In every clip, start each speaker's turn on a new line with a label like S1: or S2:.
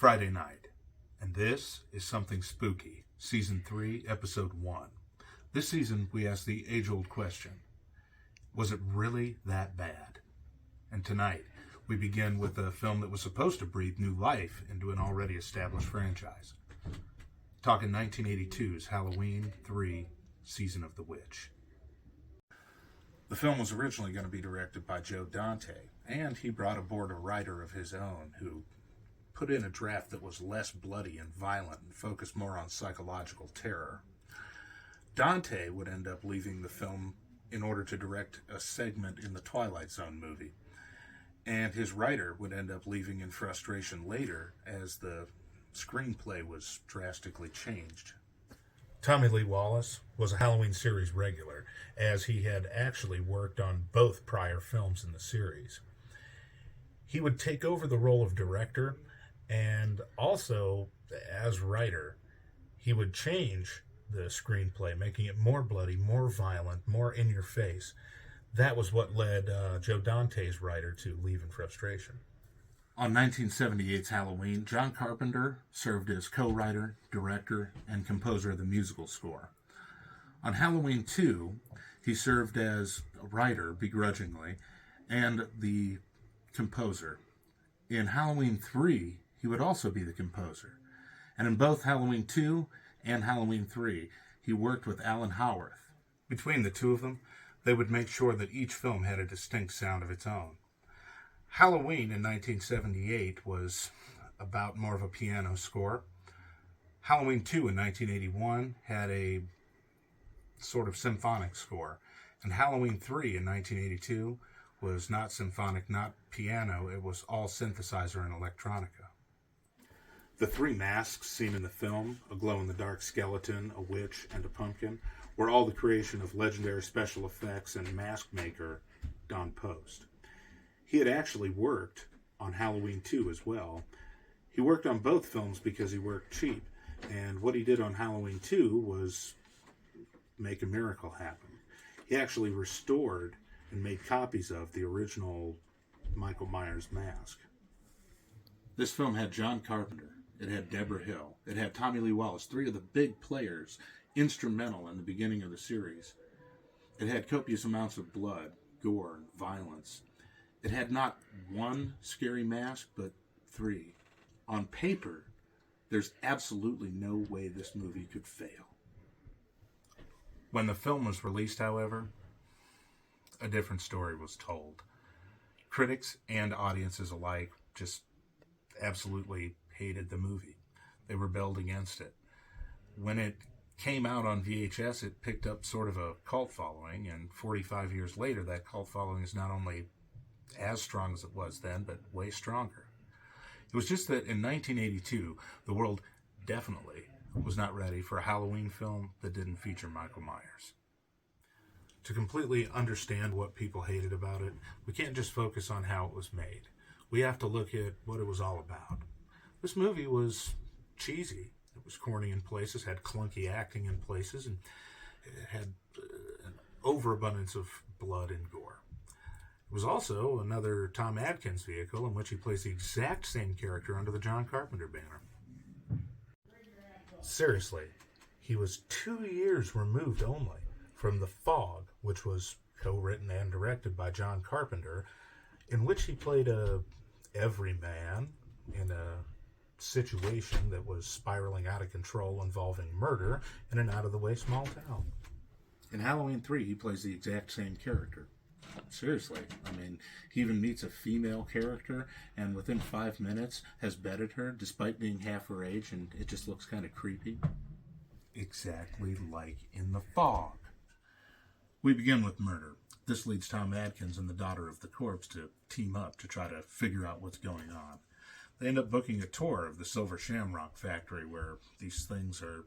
S1: Friday night, and this is Something Spooky, Season 3, Episode 1. This season, we ask the age-old question, was it really that bad? And tonight, we begin with a film that was supposed to breathe new life into an already established franchise. Talking 1982's Halloween 3, Season of the Witch. The film was originally going to be directed by Joe Dante, and he brought aboard a writer of his own who put in a draft that was less bloody and violent and focused more on psychological terror. Dante would end up leaving the film in order to direct a segment in the Twilight Zone movie, and his writer would end up leaving in frustration later as the screenplay was drastically changed. Tommy Lee Wallace was a Halloween series regular, as he had actually worked on both prior films in the series. He would take over the role of director, and also, as writer, he would change the screenplay, making it more bloody, more violent, more in your face. That was what led Joe Dante's writer to leave in frustration. On 1978's Halloween, John Carpenter served as co-writer, director, and composer of the musical score. On Halloween 2, he served as a writer, begrudgingly, and the composer. In Halloween 3, he would also be the composer. And in both Halloween 2 and Halloween 3, he worked with Alan Howarth. Between the two of them, they would make sure that each film had a distinct sound of its own. Halloween in 1978 was about more of a piano score. Halloween 2 in 1981 had a sort of symphonic score. And Halloween 3 in 1982 was not symphonic, not piano, it was all synthesizer and electronica. The three masks seen in the film, a glow-in-the-dark skeleton, a witch, and a pumpkin, were all the creation of legendary special effects and mask maker Don Post. He had actually worked on Halloween 2 as well. He worked on both films because he worked cheap, and what he did on Halloween 2 was make a miracle happen. He actually restored and made copies of the original Michael Myers mask. This film had John Carpenter. It had Deborah Hill. It had Tommy Lee Wallace, three of the big players, instrumental in the beginning of the series. It had copious amounts of blood, gore, and violence. It had not one scary mask, but three. On paper, there's absolutely no way this movie could fail. When the film was released, however, a different story was told. Critics and audiences alike just absolutely hated the movie. They rebelled against it. When it came out on VHS, it picked up sort of a cult following, and 45 years later, that cult following is not only as strong as it was then, but way stronger. It was just that in 1982, the world definitely was not ready for a Halloween film that didn't feature Michael Myers. To completely understand what people hated about it, we can't just focus on how it was made. We have to look at what it was all about. This movie was cheesy. It was corny in places, had clunky acting in places, and it had an overabundance of blood and gore. It was also another Tom Atkins vehicle in which he plays the exact same character under the John Carpenter banner. Seriously, he was 2 years removed only from The Fog, which was co-written and directed by John Carpenter, in which he played a everyman in a situation that was spiraling out of control involving murder in an out-of-the-way small town. In Halloween 3, he plays the exact same character. Seriously, I mean, he even meets a female character, and within 5 minutes has bedded her, despite being half her age, and it just looks kind of creepy. Exactly like in The Fog. We begin with murder. This leads Tom Atkins and the daughter of the corpse to team up to try to figure out what's going on. They end up booking a tour of the Silver Shamrock factory where these things are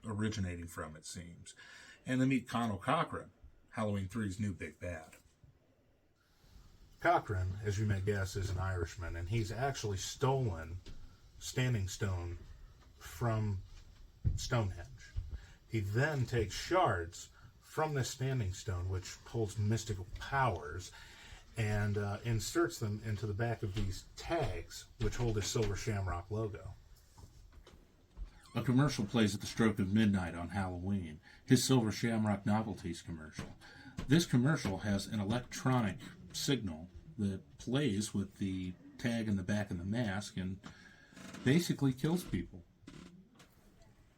S1: originating from, it seems. And they meet Conal Cochran, Halloween 3's new big bad. Cochran, as you may guess, is an Irishman, and he's actually stolen Standing Stone from Stonehenge. He then takes shards from this Standing Stone, which holds mystical powers, and inserts them into the back of these tags, which hold his Silver Shamrock logo. A commercial plays at the stroke of midnight on Halloween, his Silver Shamrock Novelties commercial. This commercial has an electronic signal that plays with the tag in the back of the mask and basically kills people.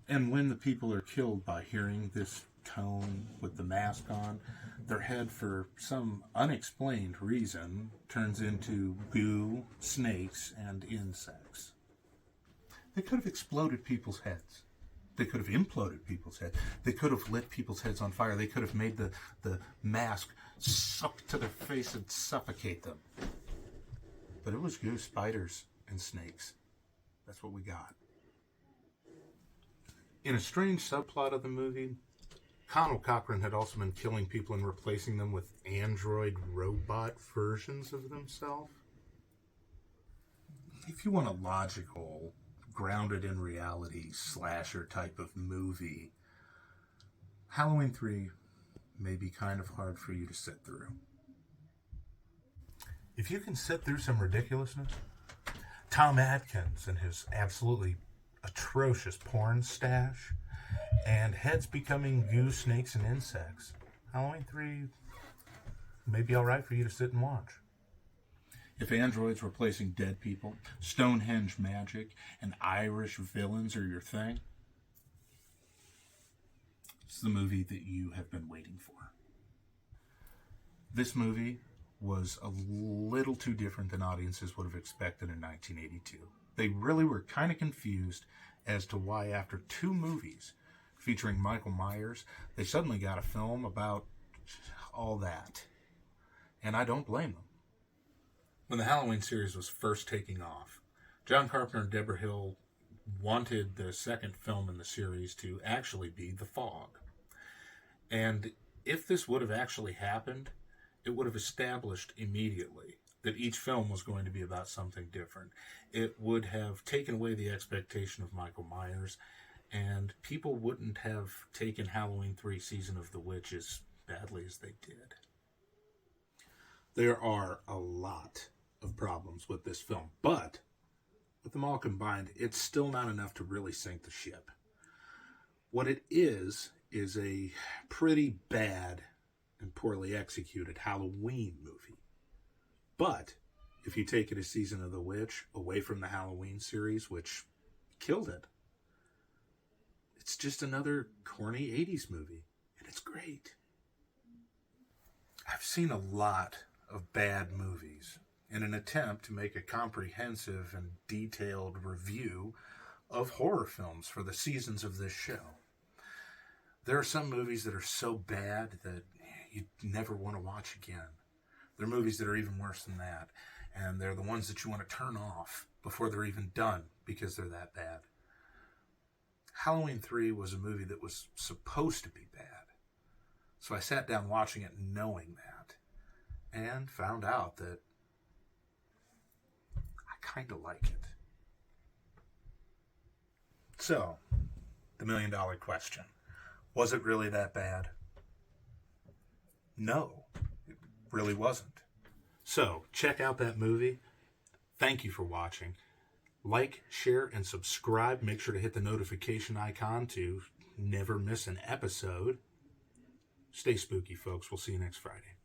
S1: And when the people are killed by hearing this tone with the mask on, their head, for some unexplained reason, turns into goo, snakes, and insects. They could have exploded people's heads. They could have imploded people's heads. They could have lit people's heads on fire. They could have made the mask suck to their face and suffocate them. But it was goo, spiders, and snakes. That's what we got. In a strange subplot of the movie, Conal Cochran had also been killing people and replacing them with android robot versions of themselves. If you want a logical, grounded in reality slasher type of movie, Halloween 3 may be kind of hard for you to sit through. If you can sit through some ridiculousness, Tom Atkins and his absolutely atrocious porn stash, and heads becoming goo, snakes, and insects, Halloween 3 may be alright for you to sit and watch. If androids replacing dead people, Stonehenge magic, and Irish villains are your thing, it's the movie that you have been waiting for. This movie was a little too different than audiences would have expected in 1982. They really were kind of confused as to why, after 2 movies featuring Michael Myers, they suddenly got a film about all that. And I don't blame them. When the Halloween series was first taking off, John Carpenter and Deborah Hill wanted the second film in the series to actually be The Fog. And if this would have actually happened, it would have established immediately that each film was going to be about something different. It would have taken away the expectation of Michael Myers, and people wouldn't have taken Halloween 3 Season of the Witch as badly as they did. There are a lot of problems with this film, but with them all combined, it's still not enough to really sink the ship. What it is a pretty bad and poorly executed Halloween movie. But if you take it as Season of the Witch away from the Halloween series, which killed it, it's just another corny 80s movie, and it's great. I've seen a lot of bad movies in an attempt to make a comprehensive and detailed review of horror films for the seasons of this show. There are some movies that are so bad that you never want to watch again. There are movies that are even worse than that, and they're the ones that you want to turn off before they're even done because they're that bad. Halloween 3 was a movie that was supposed to be bad. So I sat down watching it knowing that, and found out that I kind of like it. So, the $1 million question. Was it really that bad? No, it really wasn't. So, check out that movie. Thank you for watching. Like, share, and subscribe. Make sure to hit the notification icon to never miss an episode. Stay spooky, folks. We'll see you next Friday.